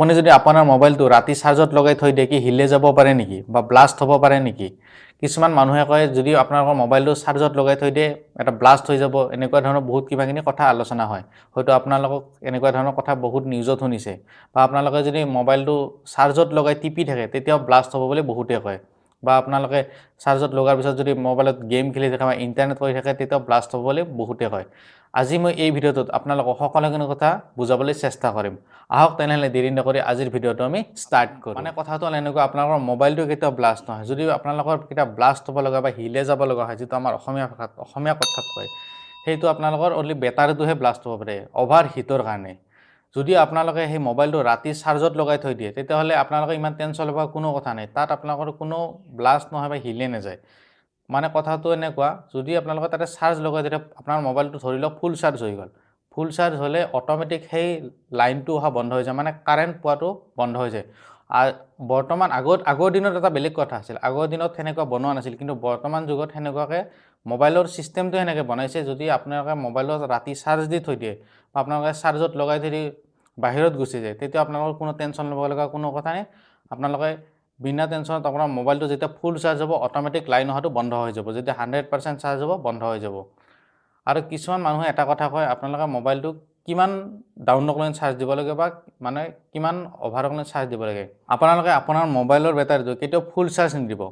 আপুনি যদি আপোনাৰ মোবাইলটো ৰাতি চাৰ্জত লগাই থৈ দিয়ে কি হিলে যাব পাৰে নেকি বা ব্লাষ্ট হ'ব পাৰে নেকি কিছুমান মানুহে কয় যদি আপোনালোকৰ মোবাইলটো চাৰ্জত লগাই থৈ দিয়ে এটা ব্লাষ্ট হৈ যাব এনেকুৱা ধৰণৰ বহুত কিবাকিনি কথা আলোচনা হয় হয়তো আপোনালোকক এনেকুৱা ধৰণৰ কথা বহুত নিউজত শুনিছে বা আপোনালোকে যদি মোবাইলটো চাৰ্জত লগাই টিপি থাকে তেতিয়াও ব্লাষ্ট হ'ব বুলি বহুতে কয় বা আপোনালোকে চাৰ্জত লগাৰ পিছত যদি মোবাইলত গেম খেলি থাকে বা ইণ্টাৰনেট কৰি থাকে তেতিয়াও ব্লাষ্ট হ'ব বুলি বহুতে কয় আজি মই এই ভিডিঅ'টোত আপোনালোকক সকলোখিনি কথা বুজাবলৈ চেষ্টা কৰিম আহক তেনেহ'লে দেৰি নকৰি আজিৰ ভিডিঅ'টো আমি ষ্টাৰ্ট কৰোঁ মানে কথাটো হ'ল এনেকুৱা আপোনালোকৰ মোবাইলটো কেতিয়াও ব্লাষ্ট নহয় যদি আপোনালোকৰ কেতিয়া ব্লাষ্ট হ'ব লগা বা হিলে যাব লগা হয় যিটো আমাৰ অসমীয়া কথাত কয় সেইটো আপোনালোকৰ অনলি বেটাৰীটোহে ব্লাষ্ট হ'ব পাৰে অভাৰ হিটৰ কাৰণে যদি আপোনালোকে সেই মোবাইলটো ৰাতি চাৰ্জত লগাই থৈ দিয়ে তেতিয়াহ'লে আপোনালোকে ইমান টেনশ্যন ল'ব কোনো কথা নাই তাত আপোনালোকৰ কোনো ব্লাষ্ট নহয় বা হিলে নাযায় মানে কথাটো এনেকুৱা যদি আপোনালোকে তাতে চাৰ্জ লগাই দিয়ে আপোনাৰ মোবাইলটো ধৰি লওক ফুল চাৰ্জ হৈ গ'ল ফুল চাৰ্জ হ'লে অট'মেটিক সেই লাইনটো অহা বন্ধ হৈ যায় মানে কাৰেণ্ট পোৱাটো বন্ধ হৈ যায় বৰ্তমান আগৰ দিনত এটা বেলেগ কথা আছিল আগৰ দিনত সেনেকুৱা বনোৱা নাছিল কিন্তু বৰ্তমান যুগত সেনেকুৱাকৈ মোবাইলৰ ছিষ্টেমটো সেনেকৈ বনাইছে যদি আপোনালোকে মোবাইলত ৰাতি চাৰ্জ দি থৈ দিয়ে বা আপোনালোকে চাৰ্জত লগাই থৈ বাহিৰত গুচি যায় তেতিয়া আপোনালোকৰ কোনো টেনশ্যন ল'ব লগা কোনো কথা নাই আপোনালোকে বিনা টেনশ্যনত আপোনাৰ মোবাইলটো যেতিয়া ফুল চাৰ্জ হ'ব অট'মেটিক লাইন অহাটো বন্ধ হৈ যাব যেতিয়া 100% চাৰ্জ হ'ব বন্ধ হৈ যাব আৰু কিছুমান মানুহে এটা কথা কয় আপোনালোকে মোবাইলটো কিমান ডাউনলৈ চাৰ্জ দিব লাগে বা মানে কিমান অভাৰলৈ চাৰ্জ দিব লাগে আপোনালোকে আপোনাৰ মোবাইলৰ বেটাৰীটো কেতিয়াও ফুল চাৰ্জ নিদিব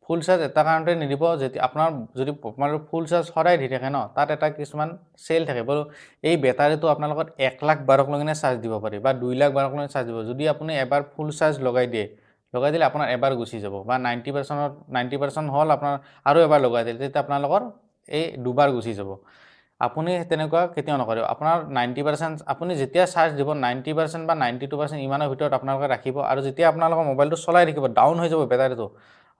ফুল চাৰ্জ এটা কাৰণতে নিদিব যেতিয়া আপোনাৰ যদি মোবাইলৰ ফুল চাৰ্জ সদায় দি থাকে ন তাত এটা কিছুমান চেল থাকে বাৰু এই বেটাৰীটো আপোনালোকৰ 1,12,000 চাৰ্জ দিব পাৰি বা 2,12,000 চাৰ্জ দিব যদি আপুনি এবাৰ ফুল চাৰ্জ লগাই দিলে আপোনাৰ এবাৰ গুচি যাব বা 90% হ'ল আপোনাৰ আৰু এবাৰ লগাই দিলে তেতিয়া আপোনালোকৰ এই দুবাৰ গুচি যাব আপুনি তেনেকুৱা কেতিয়াও নকৰিব আপোনাৰ 90% আপুনি যেতিয়া চাৰ্জ দিব 90% বা 92% ইমানৰ ভিতৰত আপোনালোকে ৰাখিব আৰু যেতিয়া আপোনালোকৰ মোবাইলটো চলাই থাকিব ডাউন হৈ যাব বেটাৰীটো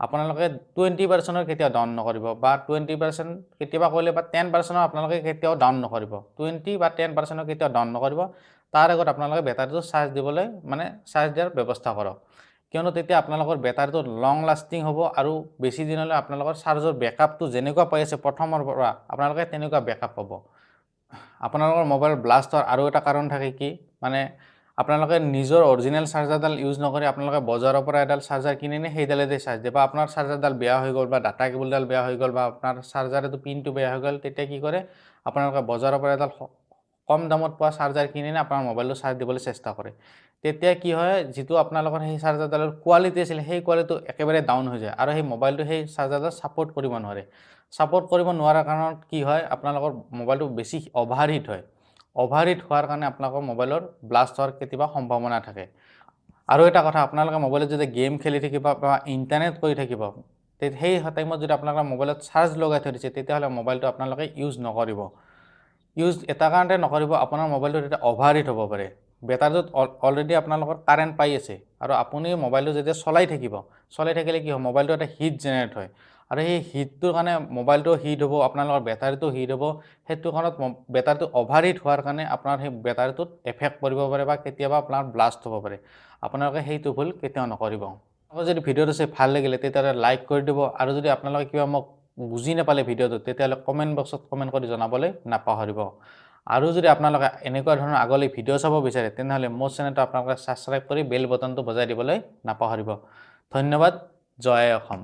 আপোনালোকে 20% কেতিয়াও ডাউন নকৰিব বা 20% কেতিয়াবা কৰিলে বা 10% আপোনালোকে কেতিয়াও ডাউন নকৰিব 20 বা 10% কেতিয়াও ডাউন নকৰিব তাৰ আগত আপোনালোকে বেটাৰীটো চাৰ্জ দিবলৈ মানে চাৰ্জ দিয়াৰ ব্যৱস্থা কৰক কিয়নো তেতিয়া আপোনালোকৰ বেটাৰীটো লং লাষ্টিং হ'ব আৰু বেছি দিনলৈ আপোনালোকৰ চাৰ্জৰ বেকআপটো যেনেকুৱা পাই আছে প্ৰথমৰ পৰা আপোনালোকে তেনেকুৱা বেকআপ পাব আপোনালোকৰ মোবাইল ব্লাষ্ট হোৱাৰ আৰু এটা কাৰণ থাকে কি মানে আপোনালোকে নিজৰ অৰিজিনেল চাৰ্জাৰডাল ইউজ নকৰি আপোনালোকে বজাৰৰ পৰা এডাল চাৰ্জাৰ কিনি নে সেইডালেদি চাৰ্জ দিয়ে বা আপোনাৰ চাৰ্জাৰডাল বেয়া হৈ গ'ল বা ডাটা কেবলডাল বেয়া হৈ গ'ল বা আপোনাৰ চাৰ্জাৰটো পিনটো বেয়া হৈ গ'ল তেতিয়া কি কৰে আপোনালোকে বজাৰৰ পৰা এডাল কম দামত পোৱা চাৰ্জাৰ কিনি নে আপোনাৰ মোবাইলটো চাৰ্জ দিবলৈ চেষ্টা কৰে তেতিয়া কি হয় যিটো আপোনালোকৰ সেই চাৰ্জাৰডালৰ কোৱালিটি আছিল সেই কোৱালিটিটো একেবাৰে ডাউন হৈ যায় আৰু সেই মোবাইলটো সেই চাৰ্জাৰডাল ছাপোৰ্ট কৰিব নোৱাৰে ছাপোৰ্ট কৰিব নোৱাৰাৰ কাৰণত কি হয় আপোনালোকৰ মোবাইলটো বেছি অভাৰহিট হয় অভাৰহিট হোৱাৰ কাৰণে আপোনালোকৰ মোবাইলৰ ব্লাষ্ট হোৱাৰ কেতিয়াবা সম্ভাৱনা থাকে আৰু এটা কথা আপোনালোকে মোবাইলত যদি গেম খেলি থাকিব বা ইণ্টাৰনেট কৰি থাকিব সেই টাইমত যদি আপোনালোকৰ মোবাইলত চাৰ্জ লগাই থৈ দিছে তেতিয়াহ'লে মোবাইলটো আপোনালোকে ইউজ নকৰিব ইউজ এটা কাৰণতে নকৰিব আপোনাৰ মোবাইলটো তেতিয়া অভাৰহিট হ'ব পাৰে বেটাৰীটোত অলৰেডি আপোনালোকৰ কাৰেণ্ট পাই আছে আৰু আপুনি মোবাইলটো যেতিয়া চলাই থাকিলে কি হয় মোবাইলটো এটা হিট জেনেৰেট হয় আৰু সেই হিটটোৰ কাৰণে মোবাইলটো হিট হ'ব আপোনালোকৰ বেটাৰীটো হিট হ'ব সেইটো কাৰণত বেটাৰীটো অভাৰহিট হোৱাৰ কাৰণে আপোনাৰ সেই বেটাৰীটোত এফেক্ট পৰিব পাৰে বা কেতিয়াবা আপোনাৰ ব্লাষ্ট হ'ব পাৰে আপোনালোকে সেইটো ভুল কেতিয়াও নকৰিব আৰু যদি ভিডিঅ'টো চাই ভাল লাগিলে তেতিয়াহ'লে লাইক কৰি দিব আৰু যদি আপোনালোকে কিবা মোক বুজি নাপালে ভিডিঅ'টো তেতিয়াহ'লে কমেণ্ট বক্সত কমেণ্ট কৰি জনাবলৈ নাপাহৰিব আৰু যদি আপোনালোকে এনেকুৱা ধৰণৰ আগলৈ ভিডিঅ' চাব বিচাৰে তেনেহ'লে মোৰ চেনেলটো আপোনালোকে ছাবস্ক্ৰাইব কৰি বেল বটনটো বজাই দিবলৈ নাপাহৰিব ধন্যবাদ জয় অসম